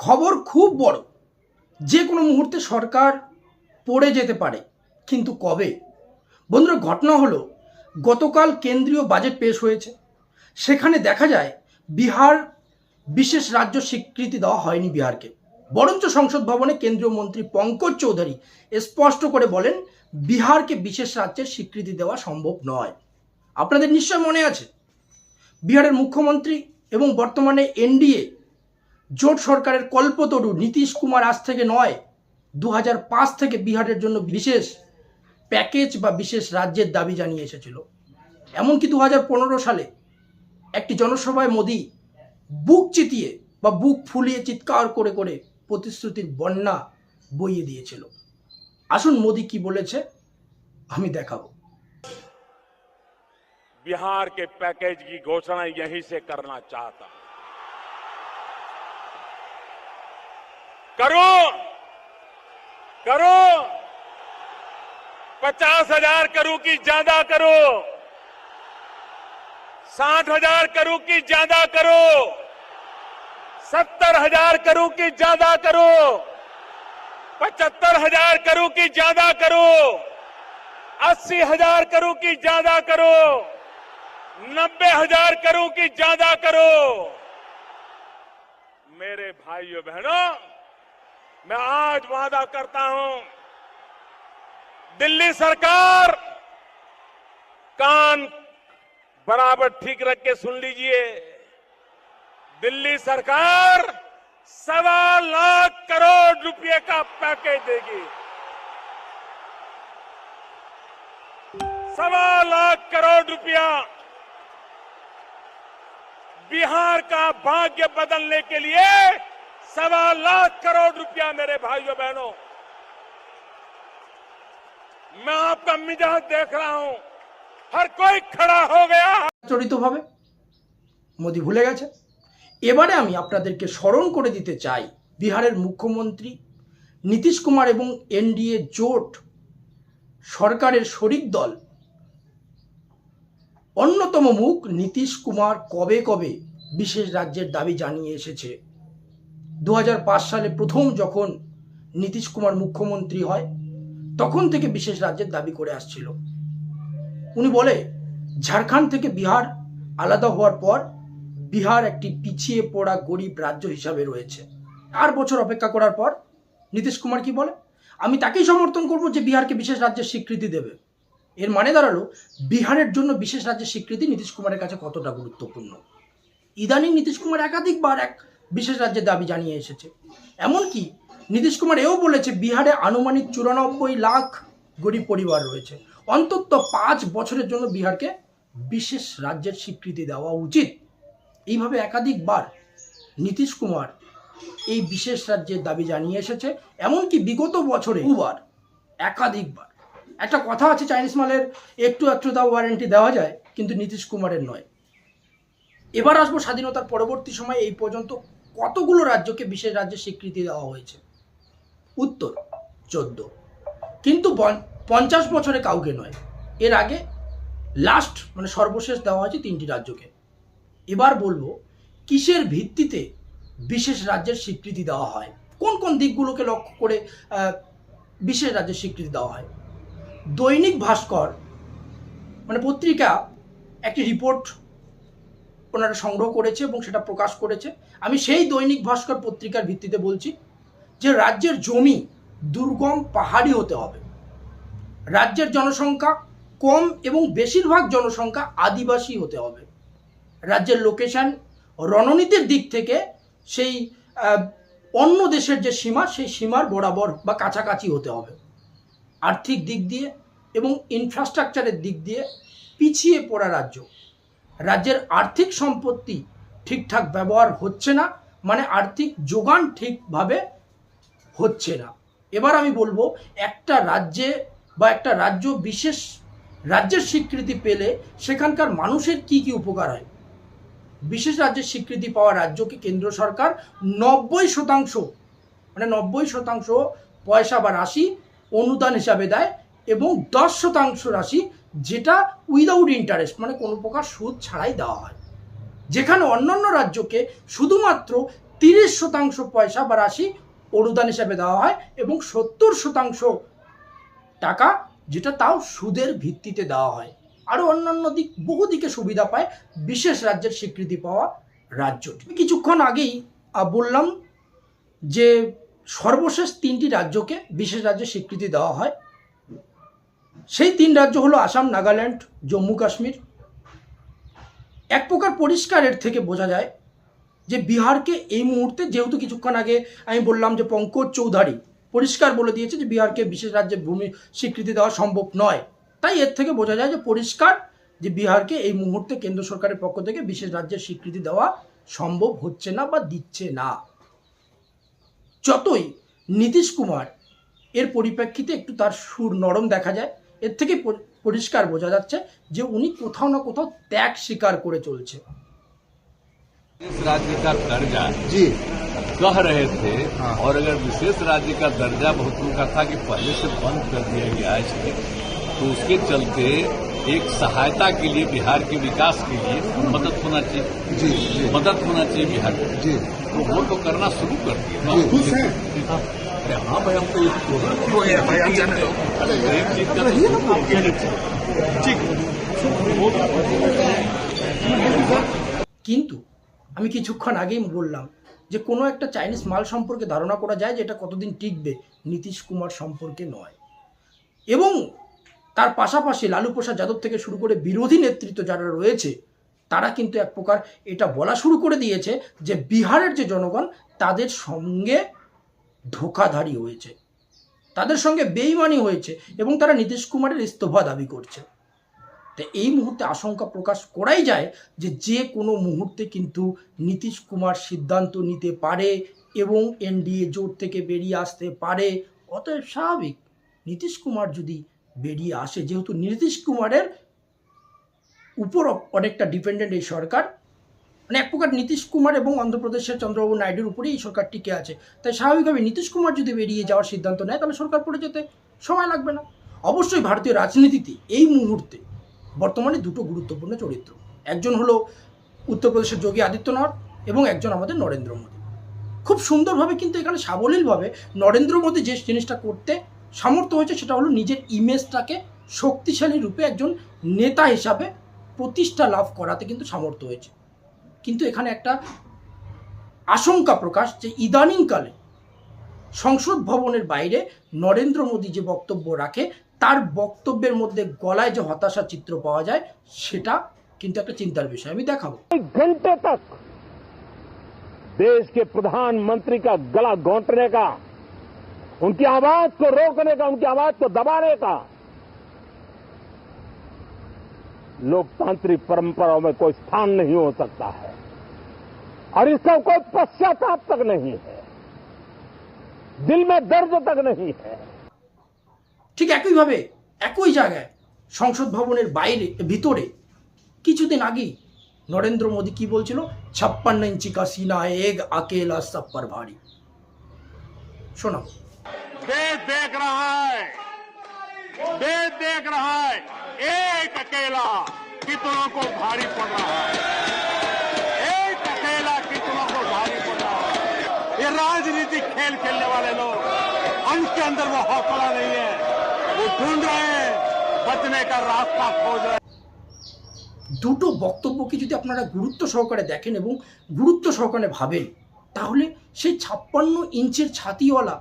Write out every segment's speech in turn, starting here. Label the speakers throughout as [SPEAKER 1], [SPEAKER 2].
[SPEAKER 1] খবর খুব বড়, যে কোনো মুহূর্তে সরকার পড়ে যেতে পারে, কিন্তু কবে? বন্ধুরা, ঘটনা হলো গতকাল কেন্দ্রীয় বাজেট পেশ হয়েছে। সেখানে দেখা যায় বিহার বিশেষ রাজ্য স্বীকৃতি দেওয়া হয়নি বিহারকে, বরঞ্চ সংসদ ভবনে কেন্দ্রীয় মন্ত্রী পঙ্কজ চৌধুরী স্পষ্ট করে বলেন বিহারকে বিশেষ রাজ্যের স্বীকৃতি দেওয়া সম্ভব নয়। আপনাদের নিশ্চয় মনে আছে, বিহারের মুখ্যমন্ত্রী এবং বর্তমানে এনডিএ জোট সরকারের কল্পতরু নীতিশ কুমার আজ থেকে নয় 2005 থেকে বিহারের জন্য বিশেষ প্যাকেজ বা বিশেষ রাজ্যের দাবি জানিয়ে এসেছিল। এমনকি 2015 সালে একটি জনসভায় মোদি বুক চিতিয়ে বা বুক ফুলিয়ে চিৎকার করে করে প্রতিশ্রুতির বন্যা বইয়ে দিয়েছিল। আসুন মোদি কি বলেছে আমি দেখাবো।
[SPEAKER 2] बिहार के पैकेज की घोषणा यहीं से करना चाहता हूं। करो करो 50,000 करोड़ की ज्यादा करो, 60,000 करोड़ की ज्यादा करो, 70,000 करोड़ की ज्यादा करो, 75,000 करोड़ की ज्यादा करो, 80,000 करोड़ की ज्यादा करो, 90,000 करोड़ की ज्यादा करो। मेरे भाइयों बहनों, मैं आज वादा करता हूं, दिल्ली सरकार कान बराबर ठीक रख के सुन लीजिए, दिल्ली सरकार 1.25 लाख करोड़ रुपए का पैकेज देगी। 1.25 लाख करोड़ रुपया बिहार का भाग्य बदलने के लिए 1.25 लाख करोड़ रुपया। मेरे भाइयों बहनों, मैं आपका मिजाज देख रहा हूं, हर कोई खड़ा हो गया।
[SPEAKER 1] চরিতভাবে মোদি ভুলে গেছে। এবারে আমি আপনাদেরকে স্মরণ করে দিতে চাই, বিহারের মুখ্যমন্ত্রী নীতিশ কুমার এবং এনডিএ জোট সরকারের শরিক দল অন্যতম মুখ নীতিশ কুমার কবে কবে বিশেষ রাজ্যের দাবি জানিয়ে এসেছে। 2005 সালে প্রথম যখন নীতিশ কুমার মুখ্যমন্ত্রী হয় তখন থেকে বিশেষ রাজ্যের দাবি করে আসছিল। উনি বলে ঝাড়খণ্ড থেকে বিহার আলাদা হওয়ার পর বিহার একটি পিছিয়ে পড়া গরিব রাজ্য হিসাবে রয়েছে। 4 বছর অপেক্ষা করার পর নীতিশ কুমার কি বলে, আমি তাকেই সমর্থন করব যে বিহারকে বিশেষ রাজ্যের স্বীকৃতি দেবে। এর মানে দাঁড়ালো বিহারের জন্য বিশেষ রাজ্যের স্বীকৃতি নীতিশ কুমারের কাছে কতটা গুরুত্বপূর্ণ। ইদানিং নীতিশ কুমার একাধিকবার এক বিশেষ রাজ্যের দাবি জানিয়ে এসেছে। এমনকি নীতিশ কুমার এও বলেছে বিহারে আনুমানিক 94 লাখ গরিব পরিবার রয়েছে, অন্তত 5 বছরের জন্য বিহারকে বিশেষ রাজ্যের স্বীকৃতি দেওয়া উচিত। এইভাবে একাধিকবার নীতিশ কুমার এই বিশেষ রাজ্যের দাবি জানিয়ে এসেছে। এমনকি বিগত বছরে একাধিকবার। একটা কথা আছে, চাইনিজ মালের একটু একটু দাও ওয়ারেন্টি দেওয়া যায়, কিন্তু নীতিশ কুমারের নয়। এবার আসবো স্বাধীনতার পরবর্তী সময়ে এই পর্যন্ত কতগুলো রাজ্যকে বিশেষ রাজ্যের স্বীকৃতি দেওয়া হয়েছে। উত্তর 14, কিন্তু 50 বছরে কাউকে নয়। এর আগে লাস্ট মানে সর্বশেষ দেওয়া হয়েছে 3টি রাজ্যকে। এবার বলবো কিসের ভিত্তিতে বিশেষ রাজ্যের স্বীকৃতি দেওয়া হয়, কোন কোন দিকগুলোকে লক্ষ্য করে বিশেষ রাজ্যের স্বীকৃতি দেওয়া হয়। দৈনিক ভাস্কর মানে পত্রিকা একটি রিপোর্ট ওনারা সংগ্রহ করেছে এবং সেটা প্রকাশ করেছে। আমি সেই দৈনিক ভাস্কর পত্রিকার ভিত্তিতে বলছি যে রাজ্যের জমি দুর্গম পাহাড়ি হতে হবে, রাজ্যের জনসংখ্যা কম এবং বেশিরভাগ জনসংখ্যা আদিবাসী হতে হবে, রাজ্যের লোকেশন রণনীতির দিক থেকে সেই অন্য দেশের যে সীমা সেই সীমার বরাবর বা কাছাকাছি হতে হবে, আর্থিক দিক দিয়ে এবং ইনফ্রাস্ট্রাকচারের দিক দিয়ে পিছিয়ে পড়া রাজ্য, রাজ্যের আর্থিক সম্পত্তি ঠিকঠাক ব্যবহার হচ্ছে না, মানে আর্থিক যোগান ঠিকভাবে হচ্ছে না। এবার আমি বলবো একটা রাজ্যে বা একটা রাজ্য বিশেষ রাজ্যের স্বীকৃতি পেলে সেখানকার মানুষের কি কি উপকার হয়। বিশেষ রাজ্যের স্বীকৃতি পাওয়া রাজ্যকে কেন্দ্র সরকার 90% মানে 90% পয়সা বা রাশি অনুদান হিসাবে দেয় এবং 10% রাশি যেটা উইদাউট ইন্টারেস্ট মানে কোনো প্রকার সুদ ছাড়াই দেওয়া হয়। যেখানে অন্যান্য রাজ্যকে শুধুমাত্র 30% পয়সা বা রাশি অনুদান হিসাবে দেওয়া হয় এবং 70% টাকা যেটা তাও সুদের ভিত্তিতে দেওয়া হয়। আরও অন্যান্য দিক বহু দিকে সুবিধা পায় বিশেষ রাজ্যের স্বীকৃতি পাওয়া রাজ্যটি। কিছুক্ষণ আগেই বললাম যে সর্বশেষ 3টি রাজ্যকে বিশেষ রাজ্যের স্বীকৃতি দেওয়া হয়। সেই 3 রাজ্য হলো আসাম, নাগাল্যান্ড, জম্মু কাশ্মীর। এক প্রকার পরিষ্কার এর থেকে বোঝা যায় যে বিহারকে এই মুহূর্তে, যেহেতু কিছুক্ষণ আগে আমি বললাম যে পঙ্কজ চৌধুরী পরিষ্কার বলে দিয়েছে যে বিহারকে বিশেষ রাজ্যের ভূমি স্বীকৃতি দেওয়া সম্ভব নয়, তাই এর থেকে বোঝা যায় যে পরিষ্কার যে বিহারকে এই মুহূর্তে কেন্দ্র সরকারের পক্ষ থেকে বিশেষ রাজ্যের স্বীকৃতি দেওয়া সম্ভব হচ্ছে না বা দিচ্ছে না। যতই নীতিশ কুমার এর পরিপ্রেক্ষিতে একটু তার সুর নরম দেখা যায়, এর থেকে পরিষ্কার বোঝা যাচ্ছে যে উনি কোথাও না কোথাও ত্যাগ স্বীকার করে চলছে।
[SPEAKER 3] विशेष राज्य का दर्जा
[SPEAKER 4] जी
[SPEAKER 3] कह रहे थे और अगर विशेष राज्य का दर्जा बहुतों का था कि पहले से बंद कर दिया गया है इसे, तो उसके चलते एक सहायता के लिए बिहार के विकास के लिए मदद होना चाहिए।
[SPEAKER 4] जी जी
[SPEAKER 3] मदद होना चाहिए बिहार को,
[SPEAKER 4] जी
[SPEAKER 3] तो वो तो करना शुरू कर दिया।
[SPEAKER 4] जी। खुश हैं?
[SPEAKER 3] अरे हाँ भाई, हम तो एक चीज का ठीक
[SPEAKER 1] কিন্তু আমি কিছুক্ষণ আগেই বললাম যে কোনো একটা চাইনিজ মাল সম্পর্কে ধারণা করা যায় যে এটা কতদিন টিকবে, নীতিশ কুমার সম্পর্কে নয়। এবং তার পাশাপাশি লালু প্রসাদ যাদব থেকে শুরু করে বিরোধী নেতৃত্ব যারা রয়েছে তারা কিন্তু এক প্রকার এটা বলা শুরু করে দিয়েছে যে বিহারের যে জনগণ তাদের সঙ্গে ধোঁকাধারী হয়েছে, তাদের সঙ্গে বেইমানি হয়েছে এবং তারা নীতিশ কুমারের ইস্তফা দাবি করছে। তাই এই মুহূর্তে আশঙ্কা প্রকাশ করাই যায় যে যে কোনো মুহূর্তে কিন্তু নীতিশ কুমার সিদ্ধান্ত নিতে পারে এবং এনডিএ জোট থেকে বেরিয়ে আসতে পারে। অতএব স্বাভাবিক নীতিশ কুমার যদি বেরিয়ে আসে, যেহেতু নীতিশ কুমারের উপর অনেকটা ডিপেন্ডেন্ট এই সরকার, মানে এক প্রকার নীতিশ কুমার এবং অন্ধ্রপ্রদেশের চন্দ্রবাবু নাইডুর উপরেই এই সরকার টিকে আছে, তাই স্বাভাবিকভাবে নীতিশ কুমার যদি বেরিয়ে যাওয়ার সিদ্ধান্ত নেয় তাহলে সরকার পড়ে যেতে সময় লাগবে না। অবশ্যই ভারতীয় রাজনীতিতে এই মুহূর্তে বর্তমানে দুটো গুরুত্বপূর্ণ চরিত্র, একজন হলো উত্তরপ্রদেশের যোগী আদিত্যনাথ এবং একজন আমাদের নরেন্দ্র মোদী। খুব সুন্দরভাবে কিন্তু এখানে সাবলীলভাবে নরেন্দ্র মোদী যে জিনিসটা করতে সামর্থ্য হয়েছে সেটা হলো নিজের ইমেজটাকে শক্তিশালী রূপে একজন নেতা হিসাবে প্রতিষ্ঠা লাভ করাতে কিন্তু সামর্থ্য হয়েছে। কিন্তু এখানে একটা আশঙ্কা প্রকাশ যে ইদানিংকালে সংসদ ভবনের বাইরে নরেন্দ্র মোদী যে বক্তব্য রাখে তার বক্তব্যের মধ্যে গলায় যে হতাশা চিত্র পাওয়া যায় সেটা কিন্তু একটা চিন্তার বিষয়। আমি দেখাবো।
[SPEAKER 5] एक घंटे तक देश के प्रधानमंत्री का गला घोंटने का, उनकी आवाज को रोकने का, उनकी आवाज को दबाने का लोकतांत्रिक परंपराओं में कोई स्थान नहीं हो सकता है और इसका कोई पश्चाताप तक नहीं है, दिल में दर्द तक नहीं है।
[SPEAKER 1] ঠিক একইভাবে একই জায়গায় সংসদ ভবনের বাইরে ভিতরে কিছুদিন আগেই নরেন্দ্র মোদী কি বলছিল, 56 इंची का सीना है एक अकेला सब पर भारी। শোনাও।
[SPEAKER 5] देश देख रहा है, देश देख रहा है, एक अकेला कितनों को भारी पड़ रहा है, एक अकेला कितनों को भारी पड़ रहा है। ये राजनीतिक खेल खेलने वाले लोग, उनके अंदर वो हौसला नहीं है, वो ढूंढ रहे हैं, बचने का रास्ता खोज रहे हैं।
[SPEAKER 1] দুটো বক্তব্যকে যদি আপনারা গুরুত্ব সহকারে দেখেন এবং গুরুত্ব সহকারে ভাবেন তাহলে সেই 56 ইঞ্চির ছাতিওয়ালা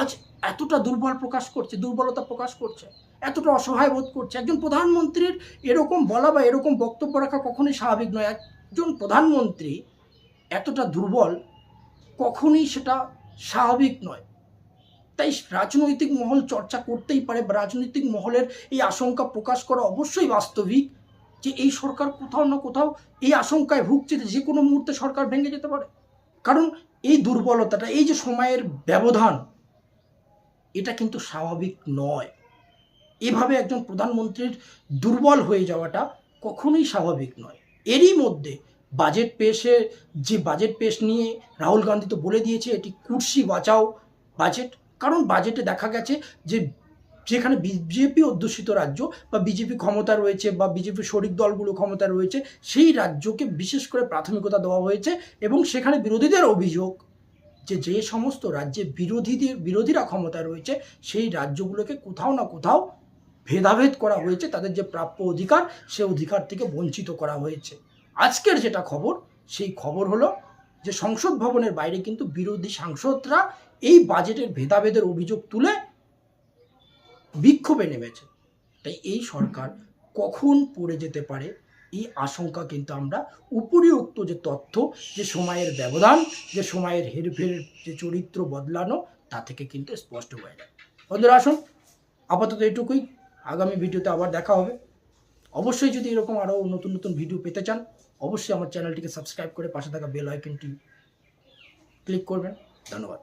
[SPEAKER 1] আজ এতটা দুর্বলতা প্রকাশ করছে, এতটা অসহায় বোধ করছে। একজন প্রধানমন্ত্রীর এরকম বলা বা এরকম বক্তব্য রাখা কখনোই স্বাভাবিক নয়। একজন প্রধানমন্ত্রী এতটা দুর্বল কখনোই সেটা স্বাভাবিক নয়। তাই রাজনৈতিক মহল চর্চা করতেই পারে বা রাজনৈতিক মহলের এই আশঙ্কা প্রকাশ করা অবশ্যই বাস্তবিক যে এই সরকার কোথাও না কোথাও এই আশঙ্কায় ভুগছে যে কোনো মুহূর্তে সরকার ভেঙে যেতে পারে। কারণ এই দুর্বলতাটা, এই যে সময়ের ব্যবধান, এটা কিন্তু স্বাভাবিক নয়। এভাবে একজন প্রধানমন্ত্রীর দুর্বল হয়ে যাওয়াটা কখনোই স্বাভাবিক নয়। এরই মধ্যে বাজেট পেশ নিয়ে রাহুল গান্ধী তো বলে দিয়েছে এটি কুর্সি বাঁচাও বাজেট। কারণ বাজেটে দেখা গেছে যে যেখানে বিজেপি অধ্যুষিত রাজ্য বা বিজেপি ক্ষমতা রয়েছে বা বিজেপির শরিক দলগুলো ক্ষমতা রয়েছে, সেই রাজ্যকে বিশেষ করে প্রাথমিকতা দেওয়া হয়েছে। এবং সেখানে বিরোধীদের অভিযোগ যে সমস্ত রাজ্যে বিরোধীরা ক্ষমতা রয়েছে সেই রাজ্যগুলোকে কোথাও না কোথাও ভেদাভেদ করা হয়েছে, তাদের যে প্রাপ্য অধিকার সে অধিকার থেকে বঞ্চিত করা হয়েছে। আজকের যেটা খবর, সেই খবর হলো যে সংসদ ভবনের বাইরে কিন্তু বিরোধী সাংসদরা এই বাজেটের ভেদাভেদের অভিযোগ তুলে বিক্ষোভে নেমেছে। তাই এই সরকার কখন পড়ে যেতে পারে এই আশঙ্কা কিন্তু আমরা উপরিউক্ত যে তথ্য, যে সময়ের ব্যবধান, যে সময়ের হেরফের, যে চরিত্র বদলানো, তা থেকে কিন্তু স্পষ্ট হয়ে যায়। বন্ধুরা আসুন, আপাতত এটুকুই। আগামী ভিডিওতে আবার দেখা হবে। অবশ্যই যদি এরকম আরও নতুন নতুন ভিডিও পেতে চান, অবশ্যই আমার চ্যানেলটিকে সাবস্ক্রাইব করে পাশে থাকা বেল আইকনটি ক্লিক করবেন। ধন্যবাদ।